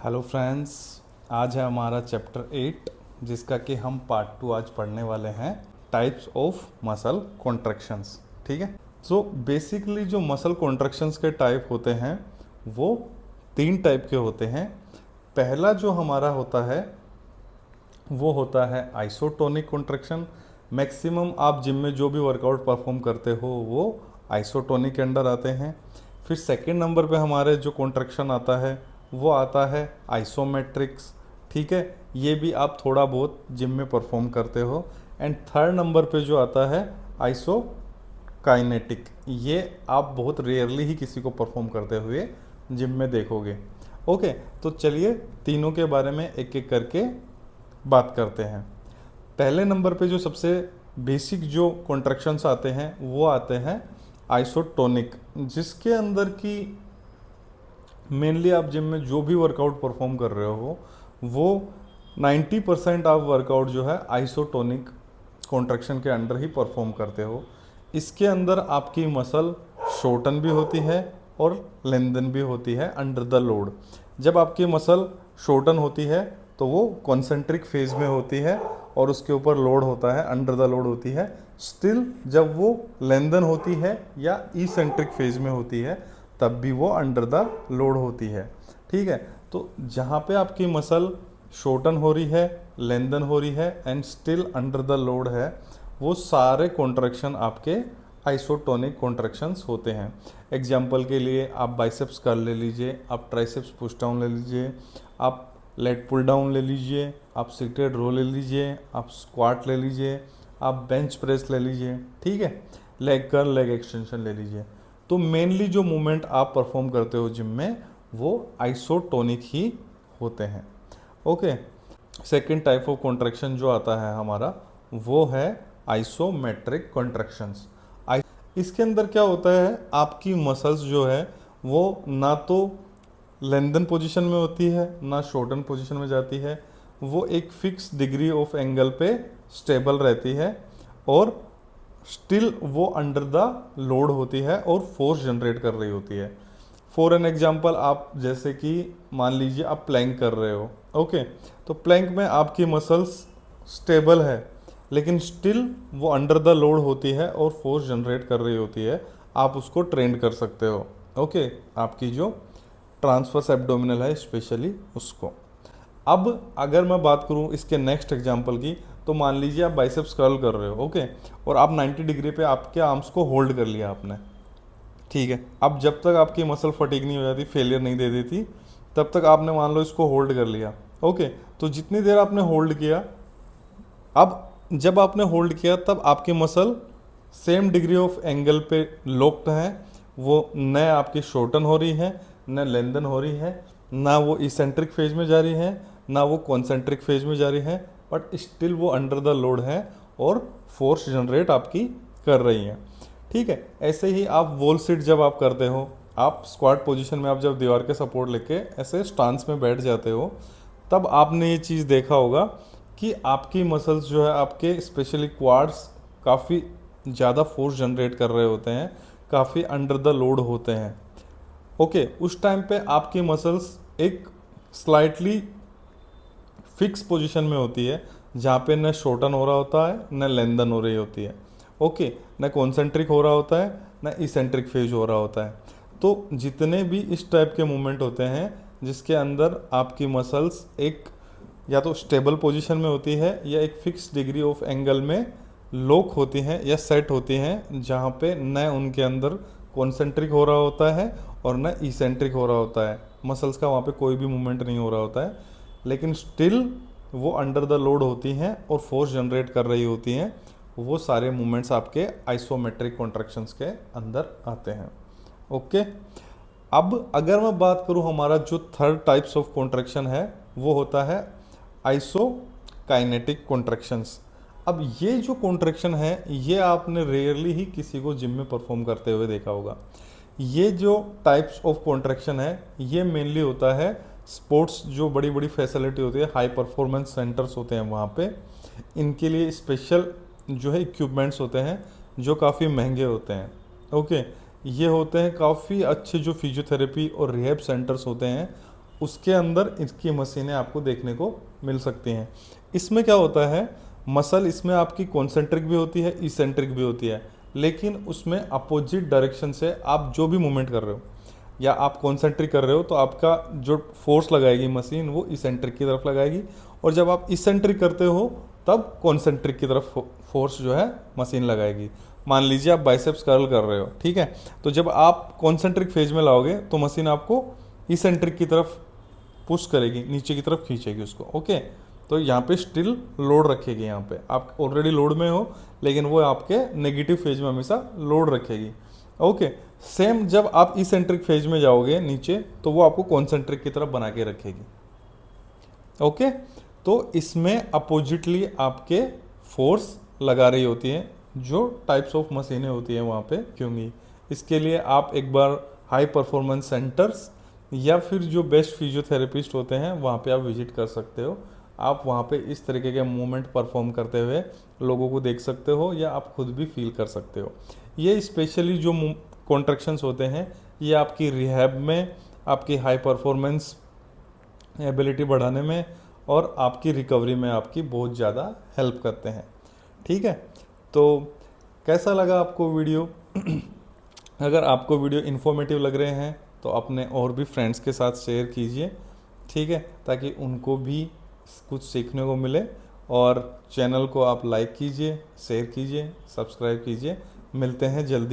Hello friends, आज है हमारा चैप्टर 8 जिसका कि हम पार्ट 2 आज पढ़ने वाले हैं, टाइप्स ऑफ मसल कॉन्ट्रैक्शंस। ठीक है। सो बेसिकली जो मसल कॉन्ट्रैक्शंस के टाइप होते हैं वो 3 टाइप के होते हैं। पहला जो हमारा होता है वो होता है आइसोटोनिक कॉन्ट्रैक्शन। मैक्सिमम आप जिम में जो भी वर्कआउट परफॉर्म करते हो वो आइसोटोनिक के अंडर आते हैं। फिर सेकंड नंबर पे हमारे जो कॉन्ट्रैक्शन आता है वो आता है आइसोमेट्रिक्स। ठीक है, ये भी आप थोड़ा बहुत जिम में परफॉर्म करते हो। एंड थर्ड नंबर पे जो आता है आइसो काइनेटिक, ये आप बहुत रेयरली ही किसी को परफॉर्म करते हुए जिम में देखोगे। ओके, तो चलिए तीनों के बारे में एक एक करके बात करते हैं। पहले नंबर पे जो सबसे बेसिक जो कॉन्ट्रैक्शंस आते हैं वो आते हैं आइसोटोनिक, जिसके अंदर की मेनली आप जिम में जो भी वर्कआउट परफॉर्म कर रहे हो वो 90% आप वर्कआउट जो है आइसोटोनिक कॉन्ट्रैक्शन के अंडर ही परफॉर्म करते हो। इसके अंदर आपकी मसल शॉर्टन भी होती है और लेंथन भी होती है अंडर द लोड। जब आपकी मसल शॉर्टन होती है तो वो कॉन्सेंट्रिक फेज में होती है और उसके ऊपर लोड होता है, अंडर द लोड होती है। स्टिल जब वो लेंथन होती है या इसेंट्रिक फेज में होती है तब भी वो अंडर द लोड होती है। ठीक है, तो जहाँ पे आपकी मसल शॉर्टन हो रही है, लेंथन हो रही है and still under the load है, वो सारे कॉन्ट्रैक्शन आपके आइसोटोनिक कॉन्ट्रैक्शंस होते हैं। एग्जाम्पल के लिए आप बाइसेप्स कर ले लीजिए, आप ट्राइसेप्स पुश डाउन ले लीजिए, आप लेट पुल डाउन ले लीजिए, आप सीटेड रो ले लीजिए, आप स्क्वाट ले लीजिए, आप बेंच प्रेस ले लीजिए। ठीक है, लेग कर्ल, लेग एक्सटेंशन ले लीजिए। तो मेनली जो मूवमेंट आप परफॉर्म करते हो जिम में वो आइसोटोनिक ही होते हैं। Okay, second type of contraction जो आता है हमारा वो है आइसोमेट्रिक कॉन्ट्रैक्शंस। इसके अंदर क्या होता है, आपकी मसल्स जो है वो ना तो लेंथन पोजीशन में होती है ना शॉर्टन पोजीशन में जाती है, वो एक फिक्स डिग्री ऑफ एंगल पे स्टेबल रहती है और स्टिल वो अंडर द लोड होती है और फोर्स जनरेट कर रही होती है। फॉर एन एग्जांपल, आप जैसे कि मान लीजिए आप प्लैंक कर रहे हो। ओके, तो प्लैंक में आपकी मसल्स स्टेबल है लेकिन स्टिल वो अंडर द लोड होती है और फोर्स जनरेट कर रही होती है। आप उसको ट्रेंड कर सकते हो। ओके, आपकी जो ट्रांसवर्स एब्डोमिनल है स्पेशली उसको। अब अगर मैं बात करूं इसके नेक्स्ट एग्जांपल की, तो मान लीजिए आप बाइसेप्स कर्ल कर रहे हो। ओके, और आप 90 डिग्री पे आपके आर्म्स को होल्ड कर लिया आपने। ठीक है, अब जब तक आपकी मसल फटीग नहीं हो जाती, फेलियर नहीं दे देती, तब तक आपने मान लो इसको होल्ड कर लिया। ओके, तो जितनी देर आपने होल्ड किया, अब जब आपने होल्ड किया तब आपकी muscle same degree of angle पे लॉक्ड है, वो न आपकी शॉर्टन हो रही है न लेंथन हो रही है, ना वो इसेंट्रिक फेज में जा रही है ना वो कॉन्सेंट्रिक फेज में जा रही है, बट स्टिल वो अंडर द लोड है और फोर्स जनरेट आपकी कर रही है। ठीक है, ऐसे ही आप वॉल सिट जब आप करते हो, आप स्क्वाट पोजीशन में आप जब दीवार के सपोर्ट लेके ऐसे स्टांस में बैठ जाते हो, तब आपने ये चीज़ देखा होगा कि आपकी मसल्स जो है आपके स्पेशली क्वाड्स काफ़ी ज़्यादा फोर्स जनरेट कर रहे होते हैं, काफ़ी अंडर द लोड होते हैं। ओके, उस टाइम पे आपकी मसल्स एक स्लाइटली फिक्स पोजीशन में होती है जहाँ पे न शॉर्टन हो रहा होता है न लेंथन हो रही होती है। ओके, न कॉन्सेंट्रिक हो रहा होता है न इसेंट्रिक फेज हो रहा होता है। तो जितने भी इस टाइप के मूवमेंट होते हैं जिसके अंदर आपकी मसल्स एक या तो स्टेबल पोजीशन में होती है या एक फिक्स डिग्री ऑफ एंगल में लॉक होती हैं या सेट होती हैं, जहाँ पे न उनके अंदर कॉन्सेंट्रिक हो रहा होता है और न इसेंट्रिक हो रहा होता है, मसल्स का वहाँ पे कोई भी मूवमेंट नहीं हो रहा होता है, लेकिन स्टिल वो अंडर द लोड होती हैं और फोर्स जनरेट कर रही होती हैं, वो सारे मूवमेंट्स आपके आइसोमेट्रिक कॉन्ट्रैक्शंस के अंदर आते हैं। ओके, अब अगर मैं बात करूँ हमारा जो थर्ड टाइप्स ऑफ कॉन्ट्रैक्शन है वो होता है आइसोकाइनेटिक कॉन्ट्रैक्शंस। अब ये जो कॉन्ट्रैक्शन है ये आपने रेयरली ही किसी को जिम में परफॉर्म करते हुए देखा होगा। ये जो टाइप्स ऑफ कॉन्ट्रैक्शन है ये मेनली होता है स्पोर्ट्स, जो बड़ी बड़ी फैसिलिटी होती है, हाई परफॉर्मेंस सेंटर्स होते हैं वहाँ पे, इनके लिए स्पेशल जो है इक्विपमेंट्स होते हैं जो काफ़ी महंगे होते हैं। ओके, ये होते हैं काफ़ी अच्छे जो फिजियोथेरेपी और रिहैब सेंटर्स होते हैं उसके अंदर इसकी मशीनें आपको देखने को मिल सकती हैं। इसमें क्या होता है, मसल इसमें आपकी कॉन्सेंट्रिक भी होती है, इसेंट्रिक भी होती है, लेकिन उसमें अपोजिट डायरेक्शन से आप जो भी मूवमेंट कर रहे हो या आप कॉन्सेंट्रिक कर रहे हो तो आपका जो फोर्स लगाएगी मशीन वो इसेंट्रिक की तरफ लगाएगी, और जब आप इसेंट्रिक करते हो तब कॉन्सेंट्रिक की तरफ फोर्स जो है मशीन लगाएगी। मान लीजिए आप बाइसेप्स कर्ल कर रहे हो, ठीक है, तो जब आप कॉन्सेंट्रिक फेज में लाओगे तो मशीन आपको इसेंट्रिक की तरफ पुश करेगी, नीचे की तरफ खींचेगी उसको। ओके, तो यहाँ पे स्टिल लोड रखेगी, यहाँ पे आप ऑलरेडी लोड में हो लेकिन वो आपके नेगेटिव फेज में हमेशा लोड रखेगी। ओके, सेम जब आप इसेंट्रिक फेज में जाओगे नीचे तो वो आपको कॉन्सेंट्रिक की तरफ बना के रखेगी। ओके, तो इसमें अपोजिटली आपके फोर्स लगा रही होती है, जो टाइप्स ऑफ मशीनें होती हैं वहाँ पे क्योंकि इसके लिए आप एक बार हाई परफॉर्मेंस सेंटर्स या फिर जो बेस्ट फिजियोथेरेपिस्ट होते हैं वहाँ पे आप विजिट कर सकते हो। आप वहाँ पे इस तरीके के मूवमेंट परफॉर्म करते हुए लोगों को देख सकते हो या आप खुद भी फील कर सकते हो। ये स्पेशली जो कॉन्ट्रैक्शंस होते हैं ये आपकी रिहैब में, आपकी हाई परफॉर्मेंस एबिलिटी बढ़ाने में और आपकी रिकवरी में आपकी बहुत ज़्यादा हेल्प करते हैं। ठीक है, तो कैसा लगा आपको वीडियो? अगर आपको वीडियो इन्फॉर्मेटिव लग रहे हैं तो अपने और भी फ्रेंड्स के साथ शेयर कीजिए, ठीक है, ताकि उनको भी कुछ सीखने को मिले। और चैनल को आप लाइक कीजिए, शेयर कीजिए, सब्सक्राइब कीजिए। मिलते हैं जल्दी।